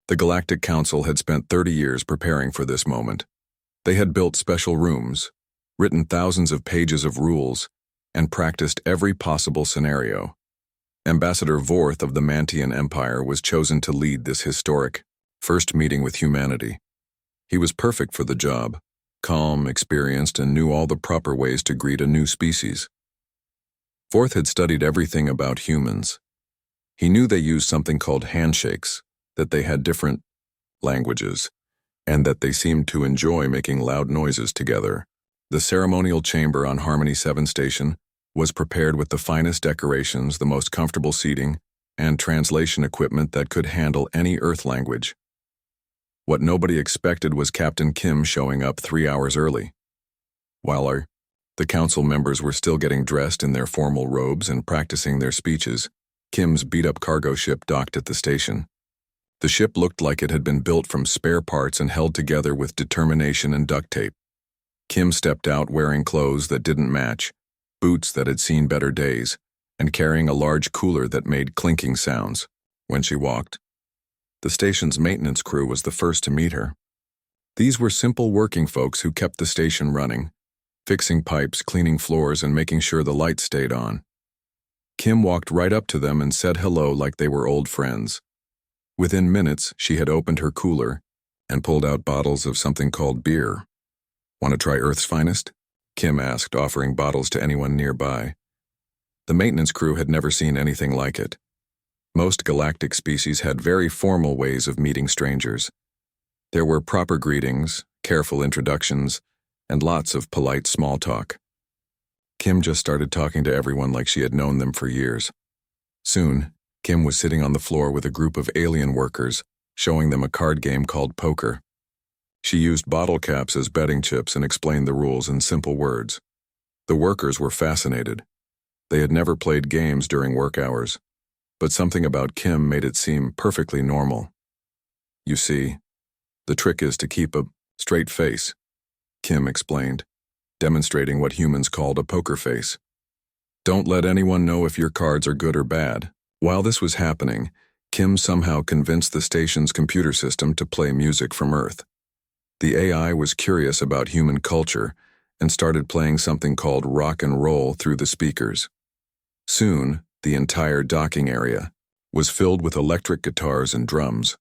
The Galactic Council had spent 30 years preparing for this moment. They had built special rooms, written thousands of pages of rules, and practiced every possible scenario. Ambassador Vorth of the Mantian Empire was chosen to lead this historic first meeting with humanity. He was perfect for the job, calm, experienced, and knew all the proper ways to greet a new species. Vorth had studied everything about humans. He knew they used something called handshakes, that they had different languages, and that they seemed to enjoy making loud noises together. The ceremonial chamber on Harmony 7 Station was prepared with the finest decorations, the most comfortable seating, and translation equipment that could handle any Earth language. What nobody expected was Captain Kim showing up 3 hours early. While the council members were still getting dressed in their formal robes and practicing their speeches, Kim's beat-up cargo ship docked at the station. The ship looked like it had been built from spare parts and held together with determination and duct tape. Kim stepped out wearing clothes that didn't match, boots that had seen better days, and carrying a large cooler that made clinking sounds when she walked. The station's maintenance crew was the first to meet her. These were simple working folks who kept the station running, fixing pipes, cleaning floors, and making sure the lights stayed on. Kim walked right up to them and said hello like they were old friends. Within minutes, she had opened her cooler and pulled out bottles of something called beer. "Want to try Earth's finest?" Kim asked, offering bottles to anyone nearby. The maintenance crew had never seen anything like it. Most galactic species had very formal ways of meeting strangers. There were proper greetings, careful introductions, and lots of polite small talk. Kim just started talking to everyone like she had known them for years. Soon, Kim was sitting on the floor with a group of alien workers, showing them a card game called poker. She used bottle caps as betting chips and explained the rules in simple words. The workers were fascinated. They had never played games during work hours, but something about Kim made it seem perfectly normal. "You see, the trick is to keep a straight face," Kim explained, demonstrating what humans called a poker face. "Don't let anyone know if your cards are good or bad." While this was happening, Kim somehow convinced the station's computer system to play music from Earth. The AI was curious about human culture and started playing something called rock and roll through the speakers. Soon, the entire docking area was filled with electric guitars and drums.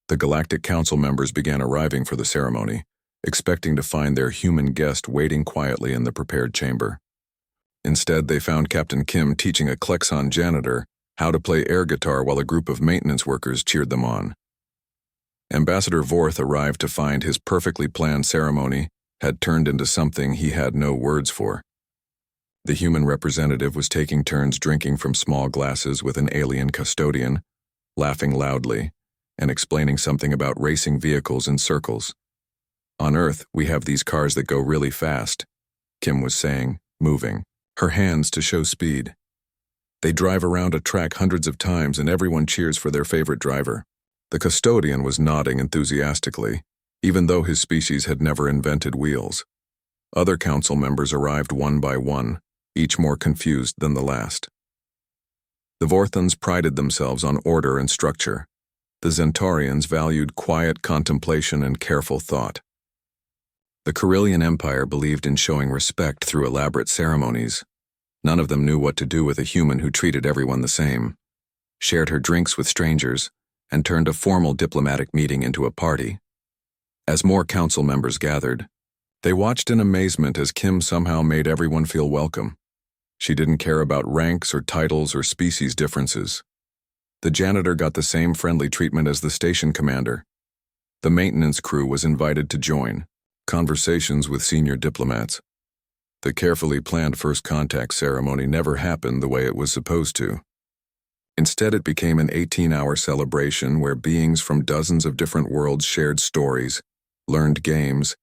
The Galactic Council members began arriving for the ceremony, expecting to find their human guest waiting quietly in the prepared chamber. Instead, they found Captain Kim teaching a Klexon janitor how to play air guitar while a group of maintenance workers cheered them on. Ambassador Vorth arrived to find his perfectly planned ceremony had turned into something he had no words for. The human representative was taking turns drinking from small glasses with an alien custodian, laughing loudly, and explaining something about racing vehicles in circles. "On Earth, we have these cars that go really fast," Kim was saying, moving her hands to show speed. "They drive around a track hundreds of times and everyone cheers for their favorite driver." The custodian was nodding enthusiastically, even though his species had never invented wheels. Other council members arrived one by one, each more confused than the last. The Vorthans prided themselves on order and structure. The Zentaurians valued quiet contemplation and careful thought. The Carillion Empire believed in showing respect through elaborate ceremonies. None of them knew what to do with a human who treated everyone the same, shared her drinks with strangers, and turned a formal diplomatic meeting into a party. As more council members gathered, they watched in amazement as Kim somehow made everyone feel welcome. She didn't care about ranks or titles or species differences. The janitor got the same friendly treatment as the station commander. The maintenance crew was invited to join conversations with senior diplomats. The carefully planned first contact ceremony never happened the way it was supposed to. Instead, it became an 18-hour celebration where beings from dozens of different worlds shared stories, learned games,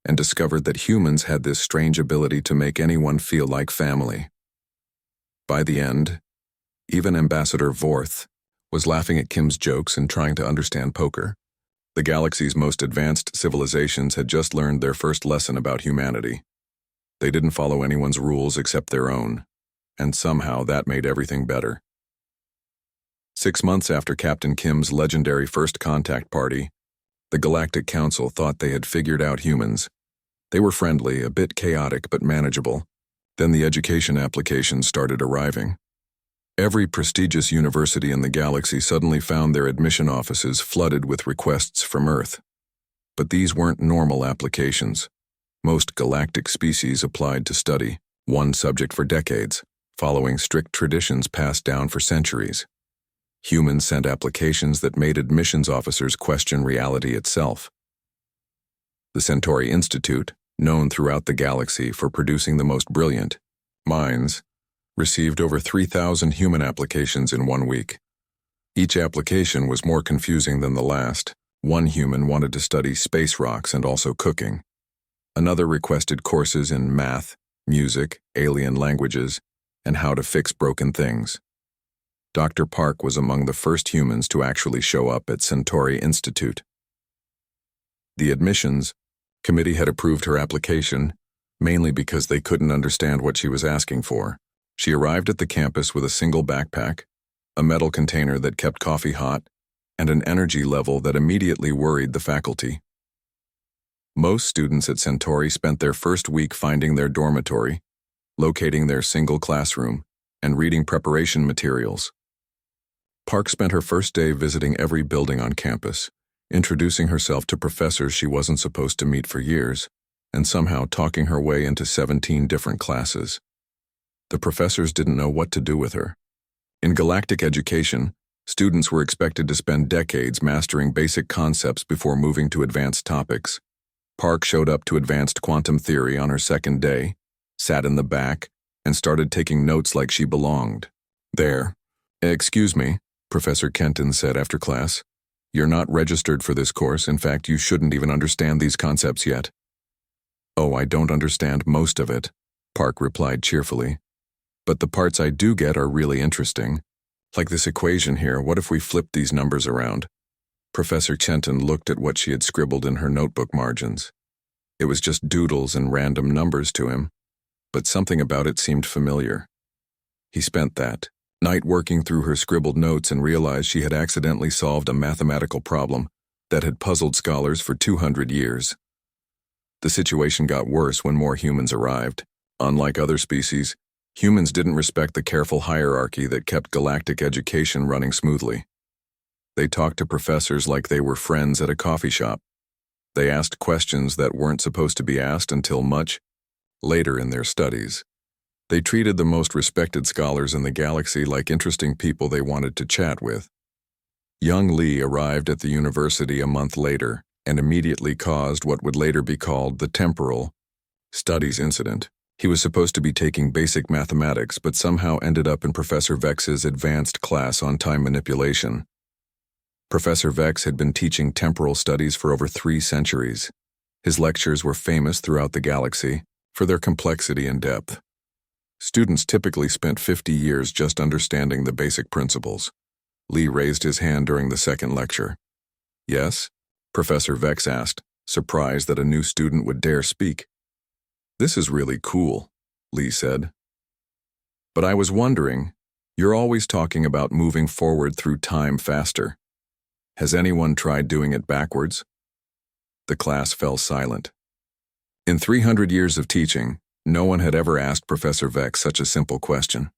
and discovered that humans had this strange ability to make anyone feel like family. By the end, even Ambassador Vorth was laughing at Kim's jokes and trying to understand poker. The galaxy's most advanced civilizations had just learned their first lesson about humanity. They didn't follow anyone's rules except their own, and somehow that made everything better. 6 months after Captain Kim's legendary first contact party, the Galactic Council thought they had figured out humans. They were friendly, a bit chaotic but manageable. Then the education applications started arriving. Every prestigious university in the galaxy suddenly found their admission offices flooded with requests from Earth. But these weren't normal applications. Most galactic species applied to study one subject for decades, following strict traditions passed down for centuries. Humans sent applications that made admissions officers question reality itself. The Centauri Institute, known throughout the galaxy for producing the most brilliant minds, received over 3,000 human applications in 1 week. Each application was more confusing than the last. One human wanted to study space rocks and also cooking. Another requested courses in math, music, alien languages, and how to fix broken things. Dr. Park was among the first humans to actually show up at Centauri Institute. The admissions committee had approved her application, mainly because they couldn't understand what she was asking for. She arrived at the campus with a single backpack, a metal container that kept coffee hot, and an energy level that immediately worried the faculty. Most students at Centauri spent their first week finding their dormitory, locating their single classroom, and reading preparation materials. Park spent her first day visiting every building on campus, introducing herself to professors she wasn't supposed to meet for years, and somehow talking her way into 17 different classes. The professors didn't know what to do with her. In galactic education, students were expected to spend decades mastering basic concepts before moving to advanced topics. Park showed up to advanced quantum theory on her second day, sat in the back, and started taking notes like she belonged. There. "Excuse me," Professor Kenton said after class. "You're not registered for this course. In fact, you shouldn't even understand these concepts yet." "Oh, I don't understand most of it," Park replied cheerfully. "But the parts I do get are really interesting. Like this equation here, what if we flip these numbers around?" Professor Kenton looked at what she had scribbled in her notebook margins. It was just doodles and random numbers to him, but something about it seemed familiar. He spent that night working through her scribbled notes and realized she had accidentally solved a mathematical problem that had puzzled scholars for 200 years. The situation got worse when more humans arrived. Unlike other species, humans didn't respect the careful hierarchy that kept galactic education running smoothly. They talked to professors like they were friends at a coffee shop. They asked questions that weren't supposed to be asked until much later in their studies. They treated the most respected scholars in the galaxy like interesting people they wanted to chat with. Young Lee arrived at the university a month later and immediately caused what would later be called the Temporal Studies Incident. He was supposed to be taking basic mathematics, but somehow ended up in Professor Vex's advanced class on time manipulation. Professor Vex had been teaching temporal studies for over 3 centuries. His lectures were famous throughout the galaxy for their complexity and depth. Students typically spent 50 years just understanding the basic principles. Lee raised his hand during the second lecture. "Yes?" Professor Vex asked, surprised that a new student would dare speak. "This is really cool," Lee said. "But I was wondering, you're always talking about moving forward through time faster. Has anyone tried doing it backwards?" The class fell silent. In 300 years of teaching, no one had ever asked Professor Vex such a simple question.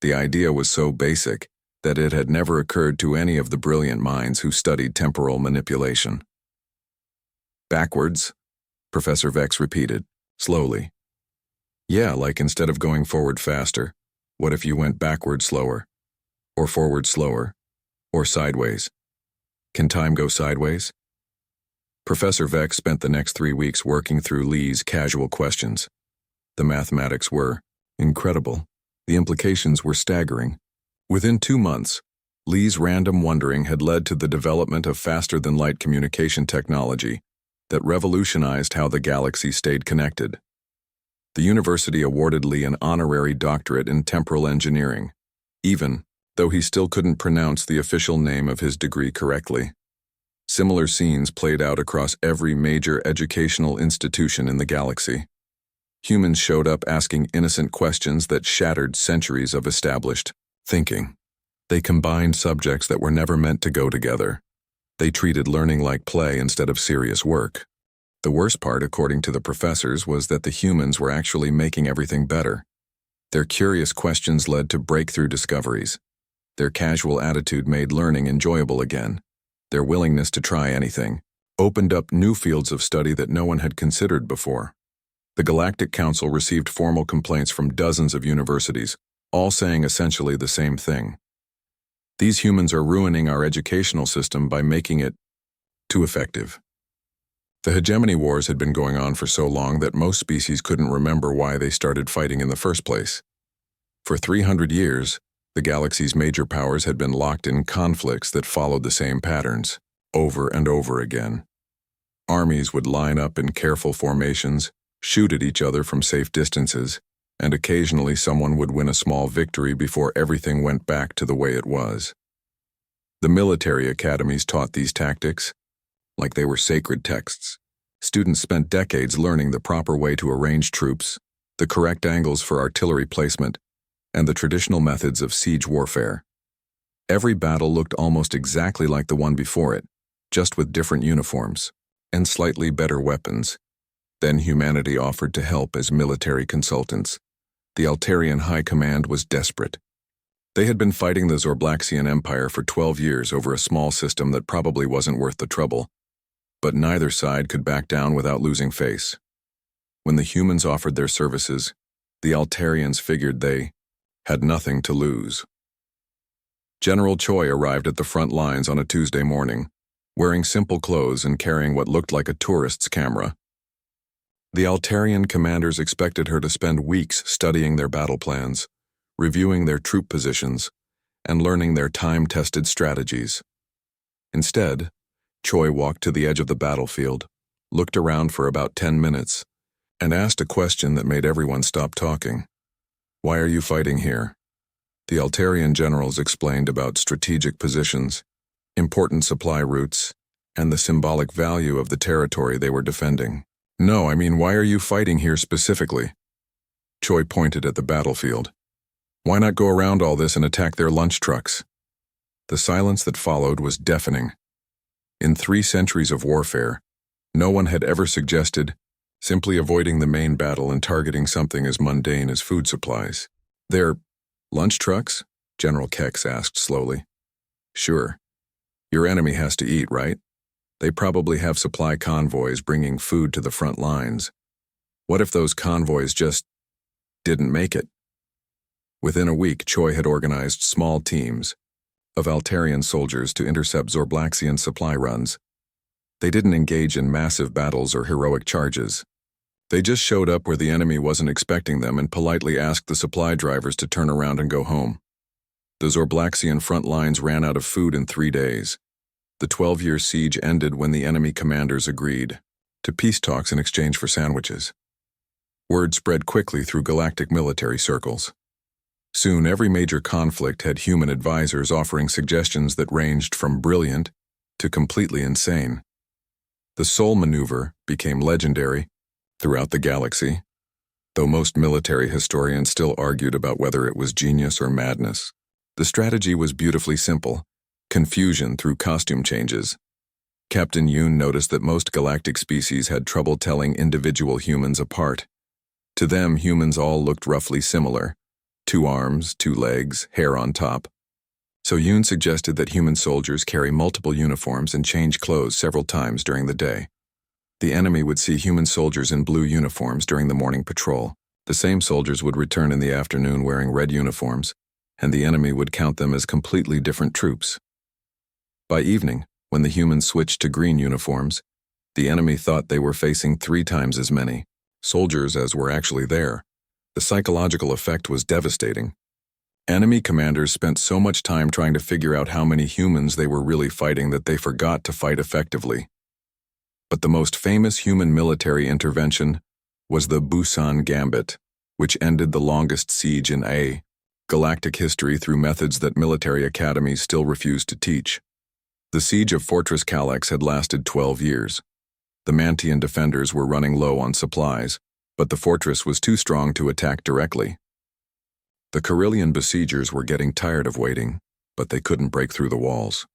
The idea was so basic that it had never occurred to any of the brilliant minds who studied temporal manipulation. "Backwards?" Professor Vex repeated, slowly. "Yeah, like instead of going forward faster, what if you went backward slower? Or forward slower? Or sideways? Can time go sideways?" Professor Vex spent the next 3 weeks working through Lee's casual questions. The mathematics were incredible. The implications were staggering. Within 2 months, Lee's random wondering had led to the development of faster-than-light communication technology that revolutionized how the galaxy stayed connected. The university awarded Lee an honorary doctorate in temporal engineering, even though he still couldn't pronounce the official name of his degree correctly. Similar scenes played out across every major educational institution in the galaxy. Humans showed up asking innocent questions that shattered centuries of established thinking. They combined subjects that were never meant to go together. They treated learning like play instead of serious work. The worst part, according to the professors, was that the humans were actually making everything better. Their curious questions led to breakthrough discoveries. Their casual attitude made learning enjoyable again. Their willingness to try anything opened up new fields of study that no one had considered before. The Galactic Council received formal complaints from dozens of universities, all saying essentially the same thing. These humans are ruining our educational system by making it too effective. The hegemony wars had been going on for so long that most species couldn't remember why they started fighting in the first place. For 300 years, the galaxy's major powers had been locked in conflicts that followed the same patterns, over and over again. Armies would line up in careful formations, shoot at each other from safe distances, and occasionally someone would win a small victory before everything went back to the way it was. The military academies taught these tactics like they were sacred texts. Students spent decades learning the proper way to arrange troops, the correct angles for artillery placement, and the traditional methods of siege warfare. Every battle looked almost exactly like the one before it, just with different uniforms and slightly better weapons. Then humanity offered to help as military consultants. The Altarian High Command was desperate. They had been fighting the Zorblaxian Empire for 12 years over a small system that probably wasn't worth the trouble, but neither side could back down without losing face. When the humans offered their services, the Altarians figured they had nothing to lose. General Choi arrived at the front lines on a Tuesday morning, wearing simple clothes and carrying what looked like a tourist's camera. The Altarian commanders expected her to spend weeks studying their battle plans, reviewing their troop positions, and learning their time-tested strategies. Instead, Choi walked to the edge of the battlefield, looked around for about 10 minutes, and asked a question that made everyone stop talking. "Why are you fighting here?" The Altarian generals explained about strategic positions, important supply routes, and the symbolic value of the territory they were defending. "No, I mean, why are you fighting here specifically?" Choi pointed at the battlefield. "Why not go around all this and attack their lunch trucks?" The silence that followed was deafening. In 3 centuries of warfare, no one had ever suggested simply avoiding the main battle and targeting something as mundane as food supplies. "Their lunch trucks?" General Kex asked slowly. "Sure. Your enemy has to eat, right? They probably have supply convoys bringing food to the front lines. What if those convoys just didn't make it?" Within a week, Choi had organized small teams of Altarian soldiers to intercept Zorblaxian supply runs. They didn't engage in massive battles or heroic charges. They just showed up where the enemy wasn't expecting them and politely asked the supply drivers to turn around and go home. The Zorblaxian front lines ran out of food in 3 days. The 12-year siege ended when the enemy commanders agreed to peace talks in exchange for sandwiches. Word spread quickly through galactic military circles. Soon, every major conflict had human advisors offering suggestions that ranged from brilliant to completely insane. The Soul Maneuver became legendary throughout the galaxy, though most military historians still argued about whether it was genius or madness. The strategy was beautifully simple: confusion through costume changes. Captain Yoon noticed that most galactic species had trouble telling individual humans apart. To them, humans all looked roughly similar: 2 arms, 2 legs, hair on top. So Yoon suggested that human soldiers carry multiple uniforms and change clothes several times during the day. The enemy would see human soldiers in blue uniforms during the morning patrol. The same soldiers would return in the afternoon wearing red uniforms, and the enemy would count them as completely different troops. By evening, when the humans switched to green uniforms, the enemy thought they were facing 3 times as many soldiers as were actually there. The psychological effect was devastating. Enemy commanders spent so much time trying to figure out how many humans they were really fighting that they forgot to fight effectively. But the most famous human military intervention was the Busan Gambit, which ended the longest siege in galactic history through methods that military academies still refused to teach. The siege of Fortress Calyx had lasted 12 years. The Mantian defenders were running low on supplies, but the fortress was too strong to attack directly. The Carillion besiegers were getting tired of waiting. but they couldn't break through the walls.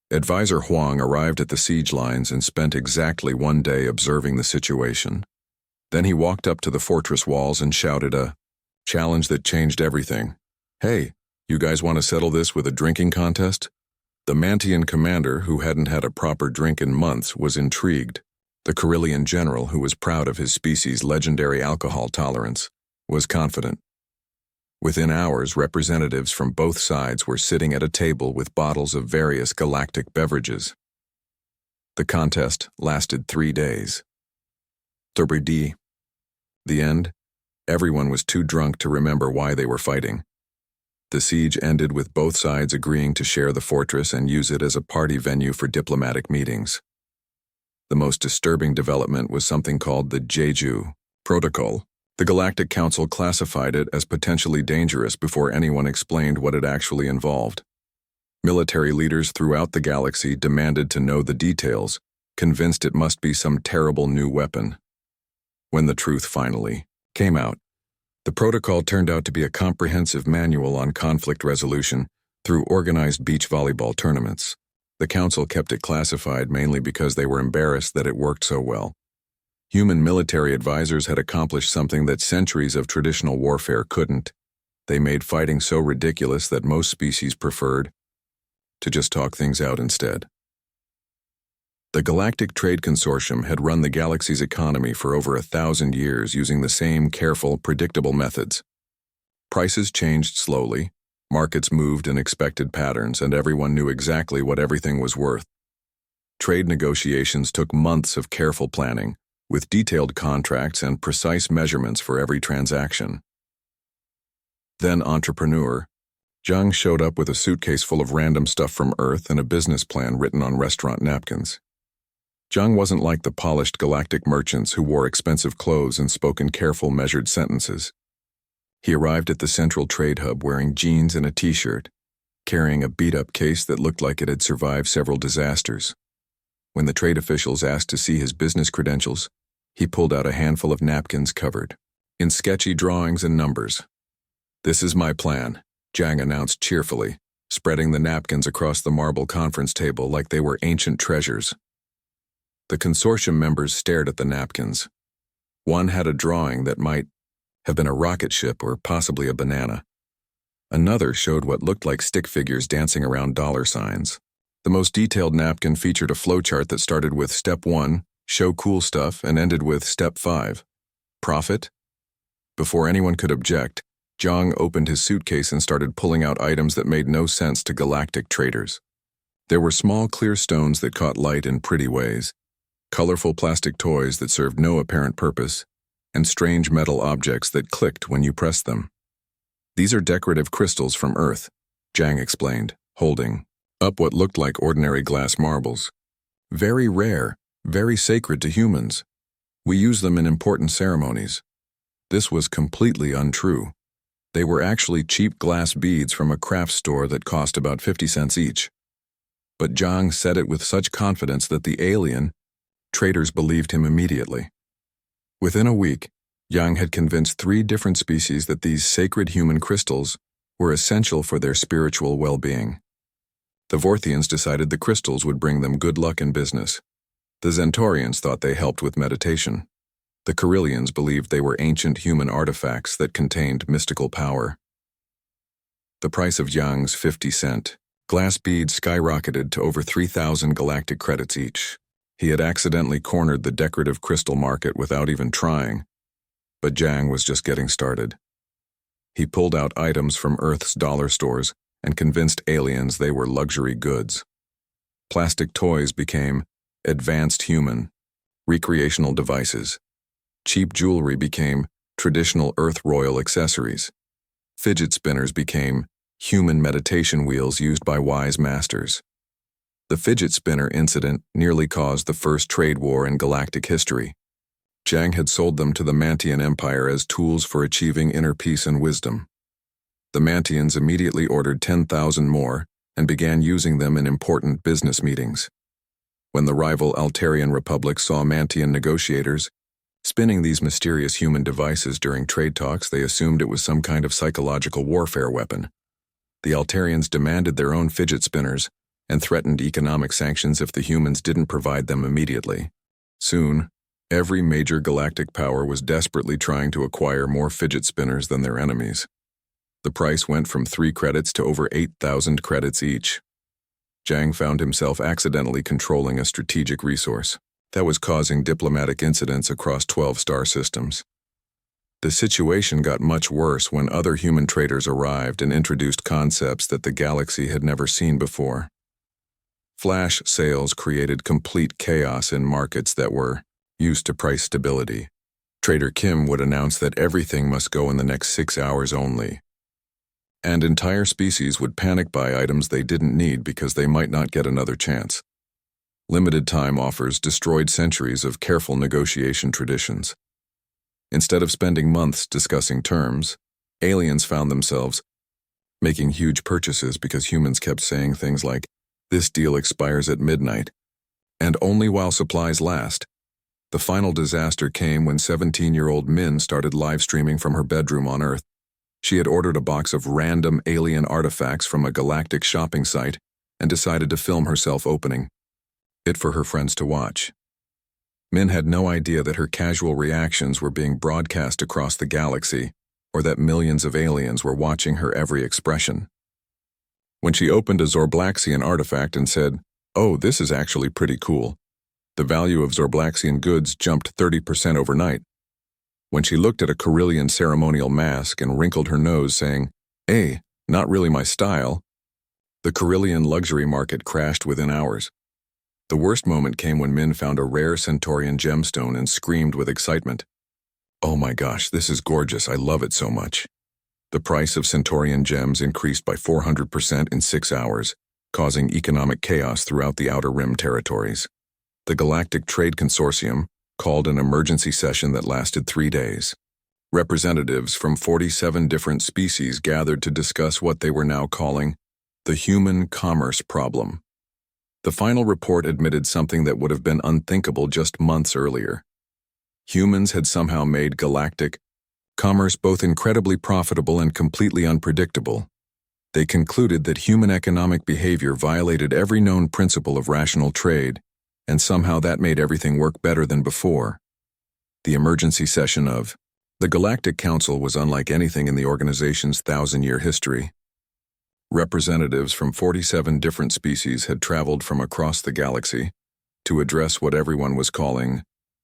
Advisor Huang arrived at the siege lines and spent exactly 1 day observing the situation. Then he walked up to the fortress walls and shouted a challenge that changed everything. "Hey, you guys want to settle this with a drinking contest?" The Mantian commander, who hadn't had a proper drink in months, was intrigued. The Carillion general, who was proud of his species' legendary alcohol tolerance, was confident. Within hours, representatives from both sides were sitting at a table with bottles of various galactic beverages. The contest lasted 3 days. The end. Everyone was too drunk to remember why they were fighting. The siege ended with both sides agreeing to share the fortress and use it as a party venue for diplomatic meetings. The most disturbing development was something called the Jeju Protocol. The Galactic Council classified it as potentially dangerous before anyone explained what it actually involved. Military leaders throughout the galaxy demanded to know the details, convinced it must be some terrible new weapon. When the truth finally came out, the protocol turned out to be a comprehensive manual on conflict resolution through organized beach volleyball tournaments. The council kept it classified mainly because they were embarrassed that it worked so well. Human military advisors had accomplished something that centuries of traditional warfare couldn't. They made fighting so ridiculous that most species preferred to just talk things out instead. The Galactic Trade Consortium had run the galaxy's economy for over 1,000 years using the same careful, predictable methods. Prices changed slowly, markets moved in expected patterns, and everyone knew exactly what everything was worth. Trade negotiations took months of careful planning, with detailed contracts and precise measurements for every transaction. Then entrepreneur Zhang showed up with a suitcase full of random stuff from Earth and a business plan written on restaurant napkins. Zhang wasn't like the polished galactic merchants who wore expensive clothes and spoke in careful, measured sentences. He arrived at the central trade hub wearing jeans and a t-shirt, carrying a beat-up case that looked like it had survived several disasters. When the trade officials asked to see his business credentials, he pulled out a handful of napkins covered in sketchy drawings and numbers. "This is my plan," Zhang announced cheerfully, spreading the napkins across the marble conference table like they were ancient treasures. The consortium members stared at the napkins. One had a drawing that might have been a rocket ship or possibly a banana. Another showed what looked like stick figures dancing around dollar signs. The most detailed napkin featured a flowchart that started with Step 1, show cool stuff, and ended with Step 5, profit. Before anyone could object, Zhang opened his suitcase and started pulling out items that made no sense to galactic traders. There were small clear stones that caught light in pretty ways, colorful plastic toys that served no apparent purpose, and strange metal objects that clicked when you pressed them. "These are decorative crystals from Earth," Zhang explained, holding up what looked like ordinary glass marbles. "Very rare, very sacred to humans. We use them in important ceremonies." This was completely untrue. They were actually cheap glass beads from a craft store that cost about 50 cents each. But Zhang said it with such confidence that the alien traders believed him immediately. Within a week, Yang had convinced 3 different species that these sacred human crystals were essential for their spiritual well-being. The Vorthians decided the crystals would bring them good luck in business. The Zentaurians thought they helped with meditation. The Carillions believed they were ancient human artifacts that contained mystical power. The price of Yang's 50-cent glass beads skyrocketed to over 3,000 galactic credits each. He had accidentally cornered the decorative crystal market without even trying, but Zhang was just getting started. He pulled out items from Earth's dollar stores and convinced aliens they were luxury goods. Plastic toys became advanced human, recreational devices. Cheap jewelry became traditional Earth royal accessories. Fidget spinners became human meditation wheels used by wise masters. The fidget spinner incident nearly caused the first trade war in galactic history. Zhang had sold them to the Mantian Empire as tools for achieving inner peace and wisdom. The Mantians immediately ordered 10,000 more and began using them in important business meetings. When the rival Altarian Republic saw Mantian negotiators spinning these mysterious human devices during trade talks, they assumed it was some kind of psychological warfare weapon. The Altarians demanded their own fidget spinners and threatened economic sanctions if the humans didn't provide them immediately. Soon, every major galactic power was desperately trying to acquire more fidget spinners than their enemies. The price went from 3 credits to over 8,000 credits each. Zhang found himself accidentally controlling a strategic resource that was causing diplomatic incidents across 12 star systems. The situation got much worse when other human traders arrived and introduced concepts that the galaxy had never seen before. Flash sales created complete chaos in markets that were used to price stability. Trader Kim would announce that everything must go in the next 6 hours only. And entire species would panic buy items they didn't need because they might not get another chance. Limited time offers destroyed centuries of careful negotiation traditions. Instead of spending months discussing terms, aliens found themselves making huge purchases because humans kept saying things like, "This deal expires at midnight," and "only while supplies last." The final disaster came when 17-year-old Min started live streaming from her bedroom on Earth. She had ordered a box of random alien artifacts from a galactic shopping site and decided to film herself opening it for her friends to watch. Min had no idea that her casual reactions were being broadcast across the galaxy, or that millions of aliens were watching her every expression. When she opened a Zorblaxian artifact and said, "Oh, this is actually pretty cool," the value of Zorblaxian goods jumped 30% overnight. When she looked at a Carillion ceremonial mask and wrinkled her nose saying, "Hey, not really my style," the Carillion luxury market crashed within hours. The worst moment came when Min found a rare Centaurian gemstone and screamed with excitement. "Oh my gosh, this is gorgeous, I love it so much." The price of Centaurian gems increased by 400% in 6 hours, causing economic chaos throughout the Outer Rim territories. The Galactic Trade Consortium called an emergency session that lasted 3 days. Representatives from 47 different species gathered to discuss what they were now calling the human commerce problem. The final report admitted something that would have been unthinkable just months earlier. Humans had somehow made galactic commerce both incredibly profitable and completely unpredictable. They concluded that human economic behavior violated every known principle of rational trade, and somehow that made everything work better than before. The emergency session of the Galactic Council was unlike anything in the organization's 1,000-year history. Representatives from 47 different species had traveled from across the galaxy to address what everyone was calling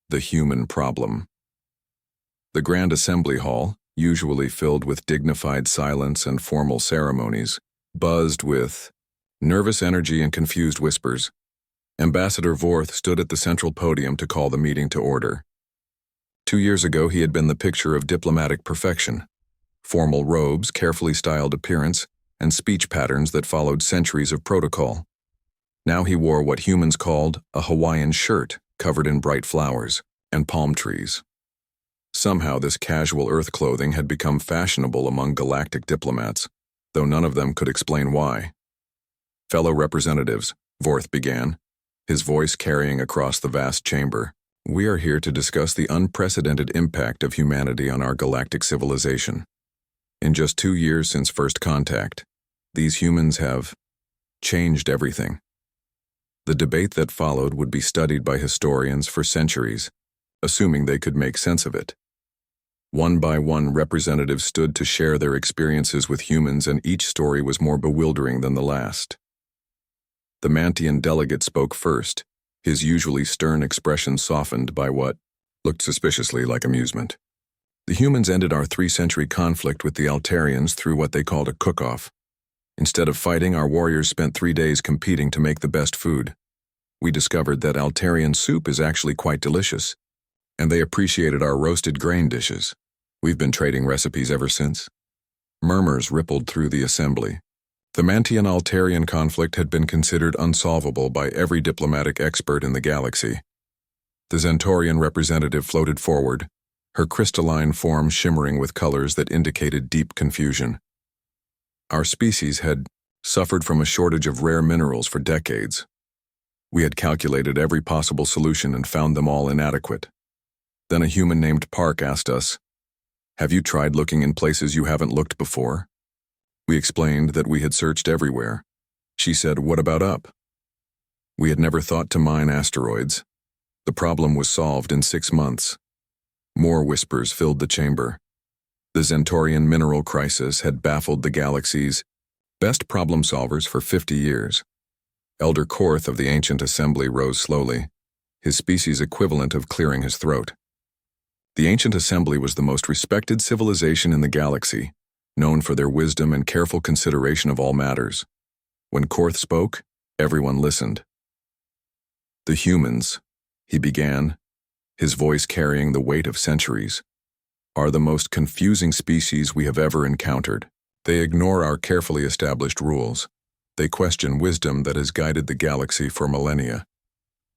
the human problem. The Grand Assembly Hall, usually filled with dignified silence and formal ceremonies, buzzed with nervous energy and confused whispers. Ambassador Vorth stood at the central podium to call the meeting to order. 2 years ago, he had been the picture of diplomatic perfection. Formal robes, carefully styled appearance, and speech patterns that followed centuries of protocol. Now he wore what humans called a Hawaiian shirt covered in bright flowers and palm trees. Somehow this casual Earth clothing had become fashionable among galactic diplomats, though none of them could explain why. "Fellow representatives," Vorth began, his voice carrying across the vast chamber, "we are here to discuss the unprecedented impact of humanity on our galactic civilization. In just 2 years since first contact, these humans have changed everything." The debate that followed would be studied by historians for centuries, assuming they could make sense of it. One by one, representatives stood to share their experiences with humans, and each story was more bewildering than the last. The Mantian delegate spoke first, his usually stern expression softened by what looked suspiciously like amusement. "The humans ended our 3-century conflict with the Altarians through what they called a cook-off. Instead of fighting, our warriors spent 3 days competing to make the best food. We discovered that Altarian soup is actually quite delicious, and they appreciated our roasted grain dishes. We've been trading recipes ever since." Murmurs rippled through the assembly. The Mantian-Altarian conflict had been considered unsolvable by every diplomatic expert in the galaxy. The Zentorian representative floated forward, her crystalline form shimmering with colors that indicated deep confusion. "Our species had suffered from a shortage of rare minerals for decades. We had calculated every possible solution and found them all inadequate. Then a human named Park asked us, 'Have you tried looking in places you haven't looked before?' We explained that we had searched everywhere. She said, "What about up?" We had never thought to mine asteroids. The problem was solved in 6 months. More whispers filled the chamber. The Zentorian mineral crisis had baffled the galaxy's best problem solvers for 50 years. Elder Korth of the ancient assembly rose slowly, his species equivalent of clearing his throat. The ancient assembly was the most respected civilization in the galaxy, known for their wisdom and careful consideration of all matters. When Korth spoke, everyone listened. "The humans," he began, his voice carrying the weight of centuries, "are the most confusing species we have ever encountered. They ignore our carefully established rules. They question wisdom that has guided the galaxy for millennia.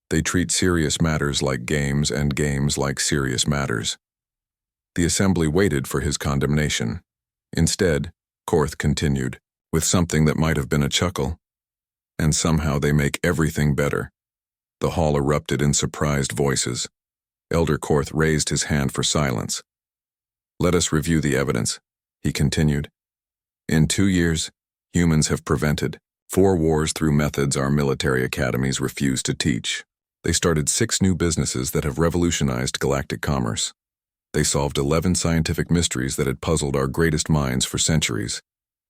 They treat serious matters like games and games like serious matters." The assembly waited for his condemnation. Instead, Korth continued, with something that might have been a chuckle. "And somehow they make everything better." The hall erupted in surprised voices. Elder Korth raised his hand for silence. "Let us review the evidence," he continued. "In 2 years, humans have prevented 4 wars through methods our military academies refuse to teach. They started 6 new businesses that have revolutionized galactic commerce. They solved 11 scientific mysteries that had puzzled our greatest minds for centuries.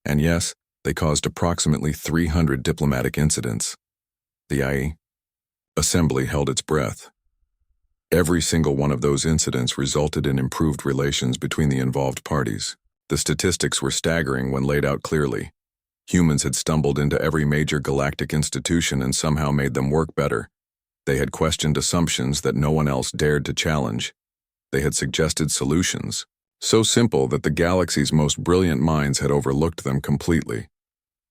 And yes, they caused approximately 300 diplomatic incidents." The IE assembly held its breath. Every single one of those incidents resulted in improved relations between the involved parties. The statistics were staggering when laid out clearly. Humans had stumbled into every major galactic institution and somehow made them work better. They had questioned assumptions that no one else dared to challenge. They had suggested solutions, so simple that the galaxy's most brilliant minds had overlooked them completely.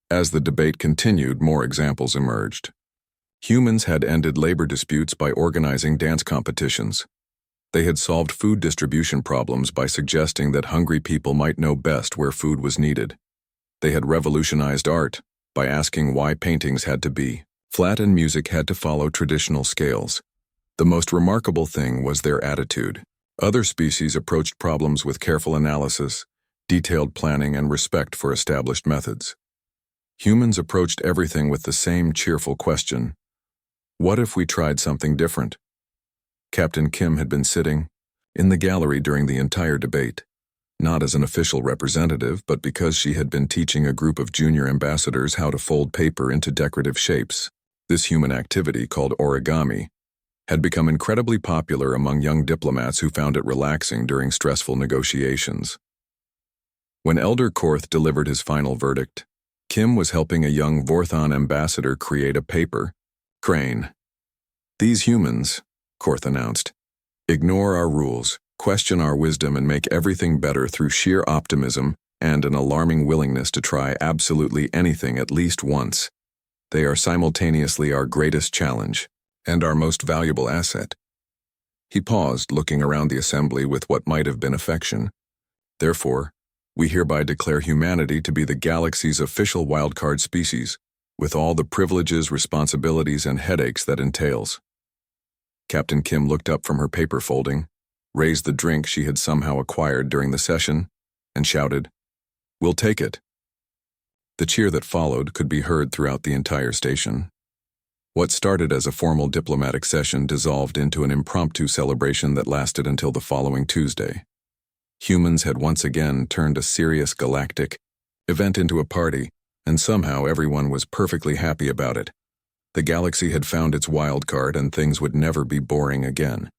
As the debate continued, more examples emerged. Humans had ended labor disputes by organizing dance competitions. They had solved food distribution problems by suggesting that hungry people might know best where food was needed. They had revolutionized art by asking why paintings had to be flat and music had to follow traditional scales. The most remarkable thing was their attitude. Other species approached problems with careful analysis, detailed planning, and respect for established methods. Humans approached everything with the same cheerful question: what if we tried something different? Captain Kim had been sitting in the gallery during the entire debate, not as an official representative, but because she had been teaching a group of junior ambassadors how to fold paper into decorative shapes. This human activity, called origami, had become incredibly popular among young diplomats who found it relaxing during stressful negotiations. When Elder Korth delivered his final verdict, Kim was helping a young Vorthon ambassador create a paper crane. "These humans," Korth announced, "ignore our rules, question our wisdom, and make everything better through sheer optimism and an alarming willingness to try absolutely anything at least once. They are simultaneously our greatest challenge and our most valuable asset." He paused, looking around the assembly with what might have been affection. "Therefore, we hereby declare humanity to be the galaxy's official wildcard species, with all the privileges, responsibilities, and headaches that entails." Captain Kim looked up from her paper folding, raised the drink she had somehow acquired during the session, and shouted, "We'll take it." The cheer that followed could be heard throughout the entire station. What started as a formal diplomatic session dissolved into an impromptu celebration that lasted until the following Tuesday. Humans had once again turned a serious galactic event into a party, and somehow everyone was perfectly happy about it. The galaxy had found its wild card, and things would never be boring again.